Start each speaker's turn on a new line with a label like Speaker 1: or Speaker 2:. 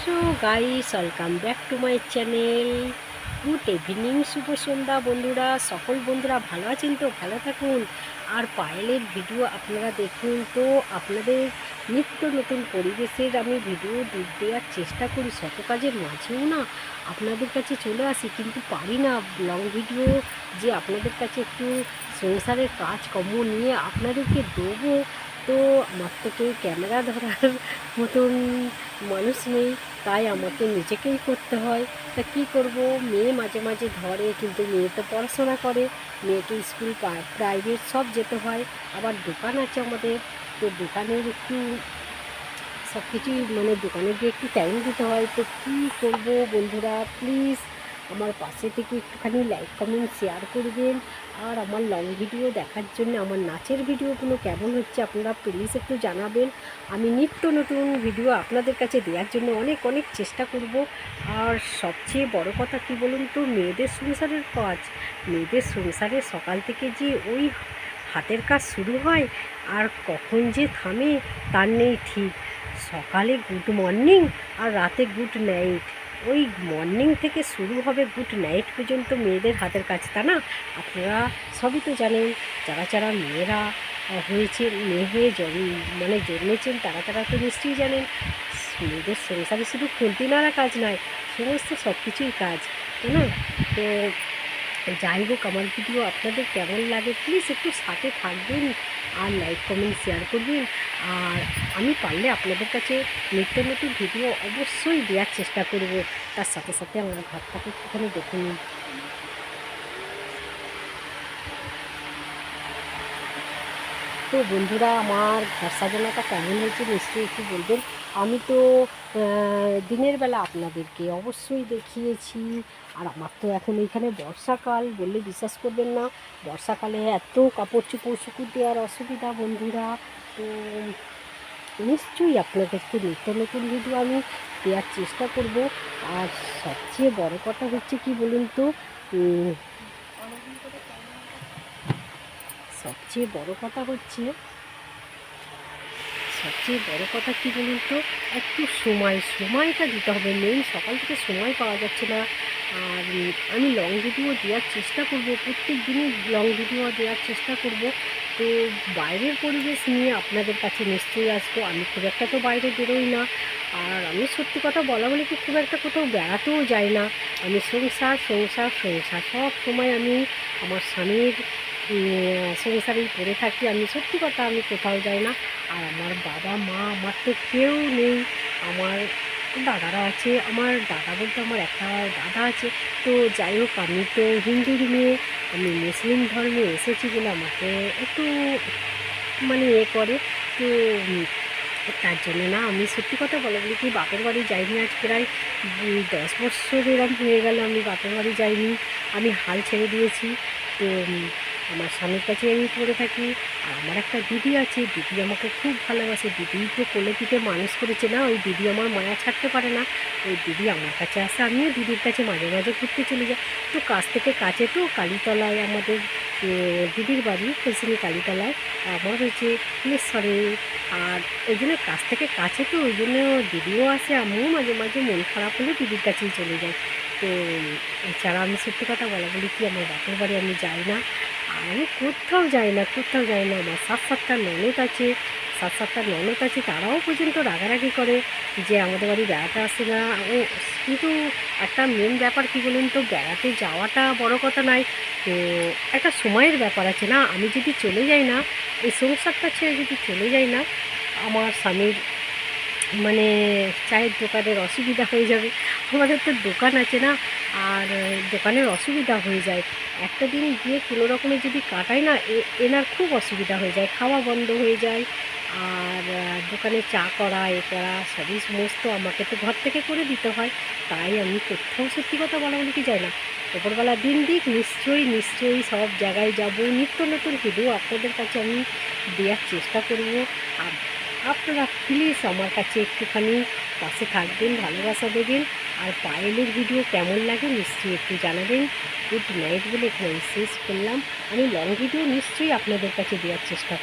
Speaker 1: So guys, welcome back to my channel. Good evening, শুভ সন্ধ্যা বন্ধুরা। সকল বন্ধুরা ভালো আছেন তো? ভালো থাকুন। আর পায়েলের ভিডিও আপনারা দেখুন তো। আপনাদের নিত্য নতুন পরিবেশের আমি ভিডিও দেওয়ার চেষ্টা করি, শত কাজের মাঝেও না আপনাদের কাছে চলে আসি, কিন্তু পারি না লং ভিডিও যে আপনাদের কাছে একটু সংসারের কাজকর্ম নিয়ে আপনাদেরকে দেবো। তো আমার তো কেউ ক্যামেরা ধরার মতন মানুষ নেই, তাই আমাকে নিজেকেই করতে হয়। তা কী করব, মেয়ে মাঝে মাঝে ধরে, কিন্তু মেয়ে তো পড়াশোনা করে, মেয়েকে স্কুল প্রাইভেট সব যেতে হয়। আবার দোকান আছে আমাদের, তো দোকানের একটু সব কিছুই দোকানে গিয়ে একটু টাইম দিতে হয়। তো কী করব বন্ধুরা, প্লিজ আমার পাশে থেকে একটুখানি লাইক কমেন্ট শেয়ার করবেন। আর আমার লং ভিডিও দেখার জন্য আমার নাচের ভিডিওগুলো কেমন হচ্ছে আপনারা প্লিজ একটু জানাবেন। আমি নিত্য নতুন ভিডিও আপনাদের কাছে দেওয়ার জন্য অনেক অনেক চেষ্টা করব। আর সবচেয়ে বড় কথা কী বলুন তো, মেয়েদের সংসারের কাজ, মেয়েদের সংসারে সকাল থেকে যে ওই হাতের কাজ শুরু হয় আর কখন যে থামে তার নেই ঠিক। সকালে গুড মর্নিং আর রাতে গুড নাইট, ওই মর্নিং থেকে শুরু হবে গুড নাইট পর্যন্ত মেয়েদের হাতের কাজ, তা না? আপনারা সবই তো জানেন। যারা যারা মেয়েরা হয়েছে, মেয়ে হয়ে জন্মেছেন, তারা তারা তো নিশ্চয়ই জানেন মেয়েদের সংসারে শুধু খুন্তি নাড়া কাজ নয়, সমস্ত সব কিছুই কাজ, তাই না? তো যাই হোক, আমার ভিডিও আপনাদের কেমন লাগে প্লিজ একটু সাথে থাকবেন আর লাইক কমেন্ট শেয়ার করবেন। আর আমি পারলে আপনাদের কাছে নিত্য নতুন ভিডিও অবশ্যই দেওয়ার চেষ্টা করব। তার সাথে সাথে আমার ঘরটাকে একটুখানি দেখে নিন। তো বন্ধুরা, আমার ঘর সাজানোটা কেমন হয়েছে নিশ্চয়ই একটু বলবেন। আমি তো দিনের বেলা আপনাদেরকে অবশ্যই দেখিয়েছি। আর আমার তো এখন এইখানে বর্ষাকাল, বললে বিশ্বাস করবেন না, বর্ষাকালে এত কাপড় চোপড় শুকুর দেওয়ার অসুবিধা বন্ধুরা। তো নিশ্চয়ই আপনাদেরকে নিত্য নতুন ভিডিও আমি দেওয়ার চেষ্টা করব। আর সবচেয়ে বড় কথা হচ্ছে কি বলুন তো, সবচেয়ে বড় কথা হচ্ছে সবচেয়ে বড় কথা কী বলুন তো, একটু সময়টা দিতে হবে। মেন সকাল থেকে সময় পাওয়া যাচ্ছে না। আর আমি লং ভিডিও দেওয়ার চেষ্টা করব, প্রত্যেক দিনই লং ভিডিও দেওয়ার চেষ্টা করব। তো বাইরের পরিবেশ নিয়ে আপনাদের কাছে নিশ্চয়ই আসবো। আমি খুব একটা তো বাইরে বেরোই না। আর আমি সত্যি কথা বলা বলে কি খুব একটা কোথাও বেড়াতেও যাই না। আমি সংসার সংসার সংসার সব সময় আমি আমার স্বামীর সংসারেই পড়ে থাকি। আমি সত্যি কথা, আমি কোথাও যাই না। আর আমার বাবা মা, আমার তো কেউ নেই। আমার দাদারা আছে, আমার দাদা বলতে আমার একটা দাদা আছে। তো যাই হোক, আমি তো হিন্দুর মেয়ে, আমি মুসলিম ধর্মে এসেছি বলে আমাকে একটু করে। তো তার জন্য না, আমি সত্যি কথা বলা বলি কি বাপের বাড়ি যাইনি আজ প্রায় 10 বছর এরকম হয়ে গেল আমি বাপের বাড়ি যাইনি। আমি হাল ছেড়ে দিয়েছি। তো আমার স্বামীর কাছে আমি পড়ে থাকি। আর আমার একটা দিদি আছে, দিদি আমাকে খুব ভালোবাসে। দিদি তো কোলে পিঠে মানুষ করেছে না, ওই দিদি আমার মায়া ছাড়তে পারে না। ওই দিদি আমার কাছে আসে, আমিও দিদির কাছে মাঝে মাঝে ঘুরতে চলে যাই। তো কাছ থেকে কাছে তো, কালীতলায় আমাদের দিদির বাড়ি, কৈশিনী কালীতলায়, আমার হয়েছে ফুলেশ্বরে। আর ওই জন্য কাছ থেকে কাছে তো, ওই জন্য দিদিও আসে, আমিও মাঝে মাঝে মন খারাপ হলে দিদির কাছেই চলে যাই। তো এছাড়া আমি সত্যি কথা বলা বলি কি আমার বাপের বাড়ি আমি যাই না। আর আমি কোথাও যাই না, কোথাও যাই না। আমার সাত সাতটা ননদ আছে, তারাও পর্যন্ত রাগারাগি করে যে আমাদের বাড়ি বেড়াতে আসে না। ও কিন্তু একটা মেন ব্যাপার কী বলুন তো, বেড়াতে যাওয়াটা বড় কথা নয়, তো একটা সময়ের ব্যাপার আছে না। আমি যদি চলে যাই না, এই সংসারটা ছেড়ে যদি চলে যাই না, আমার স্বামীর চায়ের দোকানের অসুবিধা হয়ে যাবে। আমাদের তো দোকান আছে না, আর দোকানের অসুবিধা হয়ে যায়। একটা দিন গিয়ে কোনো রকমে যদি কাটাই না, এনার খুব অসুবিধা হয়ে যায়, খাওয়া বন্ধ হয়ে যায়। আর দোকানে চা করা, করা সবই সমস্ত আমাকে তো ঘর থেকে করে দিতে হয়। তাই আমি কোথাও সত্যি কথা বলা বলি কি যাই না। ওপরবেলা দিন দিক, নিশ্চয়ই নিশ্চয়ই সব জায়গায় যাব, নিত্য নতুন ভিডিও আপনাদের কাছে আমি দেওয়ার চেষ্টা করব। আর আপনারা প্লিজ আমার কাছে একটুখানি পাশে থাকবেন, ভালোবাসা দেবেন। আর পায়েলের ভিডিও কেমন লাগে নিশ্চয়ই একটু জানাবেন। গুড নাইট বলে এখানে শেষ করলাম। আমি লং ভিডিও নিশ্চয়ই আপনাদের কাছে দেওয়ার চেষ্টা করব।